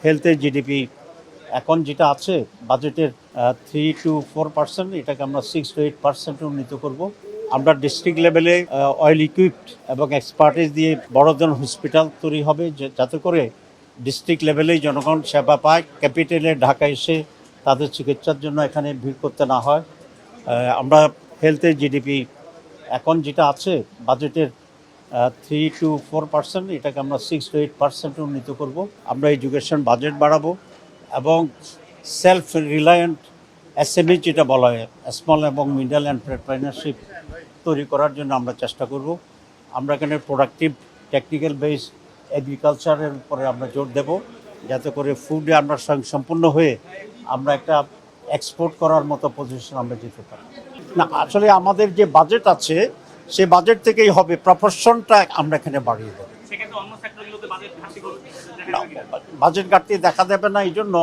হেলথের জিডিপি এখন যেটা আছে বাজেটের 3 to 4%, এটাকে আমরা 6 to 8% উন্নীত করব। আমরা ডিস্ট্রিক্ট লেভেলে অয়েল ইকুইপড এবং এক্সপার্টিস দিয়ে বড় ধরনের হসপিটাল তৈরি হবে, যাতে করে ডিস্ট্রিক্ট লেভেলেই জনগণ সেবা পায়, ক্যাপিটালে ঢাকা এসে তাদের চিকিৎসার জন্য এখানে ভিড় করতে না হয়। আমরা হেলথের জিডিপি এখন যেটা আছে বাজেটের 3 to 4%, এটাকে আমরা 6 to 8% উন্নীত করব। আমরা এডুকেশন বাজেট বাড়াবো এবং সেলফ রিলায়েন্ট এসএমই যেটা বলা হয়, স্মল এবং মিডল এন্টারপ্রেনারশিপ তৈরি করার জন্য আমরা চেষ্টা করব। আমরা এখানে প্রোডাক্টিভ টেকনিক্যাল বেস এগ্রিকালচারের উপরে আমরা জোর দেব, যাতে করে ফুডে আমরা স্বয়ংসম্পূর্ণ হয়ে আমরা একটা এক্সপোর্ট করার মতো পজিশন আমরা যেতে পারি। না, আসলে আমাদের যে বাজেট আছে সে বাজেট থেকেই হবে, প্রপোর্শনটা আমরা এখানে বাড়িয়ে দেবো। বাজেট ঘাটতি দেখা দেবে না, এই জন্য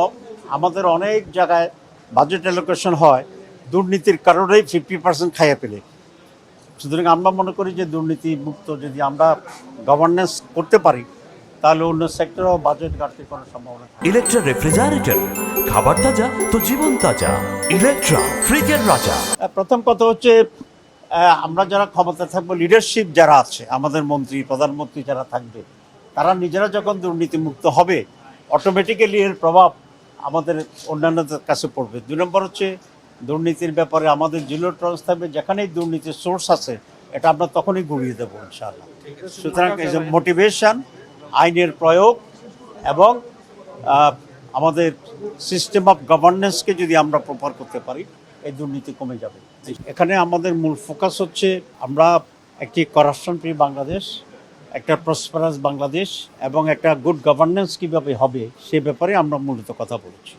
আমাদের অনেক জায়গায় বাজেট অ্যালোকেশন হয় দুর্নীতির কারণেই 50% খাইয়ে ফেলে। সুতরাং আমরা মনে করি যে দুর্নীতি মুক্ত যদি আমরা গভর্নেন্স করতে পারি, তাহলে অন্য সেক্টরেও বাজেট ঘাটতি করার সম্ভাবনা। ইলেকট্রা রেফ্রিজারেটর, খাবার তাজা তো জীবন তাজা। ইলেকট্রা, ফ্রিজের রাজা। প্রথম কথা হচ্ছে, আমরা যারা ক্ষমতা থাকবো, লিডারশিপ যারা আছে, আমাদের মন্ত্রী প্রধানমন্ত্রী যারা থাকবে, তারা নিজেরা যখন দুর্নীতিমুক্ত হবে, অটোমেটিক্যালি এর প্রভাব আমাদের অন্যান্যদের কাছে পড়বে। 2 নম্বর হচ্ছে, দুর্নীতির ব্যাপারে আমাদের জিরো টলারেন্স থাকবে। যেখানেই দুর্নীতির সোর্স আছে, এটা আমরা তখনই গুড়িয়ে দেবো ইনশাআল্লাহ। সুতরাং এই যে মোটিভেশন, আইনের প্রয়োগ এবং আমাদের সিস্টেম অফ গভর্নেন্সকে যদি আমরা প্রপার করতে পারি, এই দুর্নীতি কমে যাবে। এখানে আমাদের মূল ফোকাস হচ্ছে, আমরা একটি করাপশন ফ্রি বাংলাদেশ, একটা প্রসপারাস বাংলাদেশ এবং একটা গুড গভর্নেন্স কীভাবে হবে সে ব্যাপারে আমরা মূলত কথা বলছি।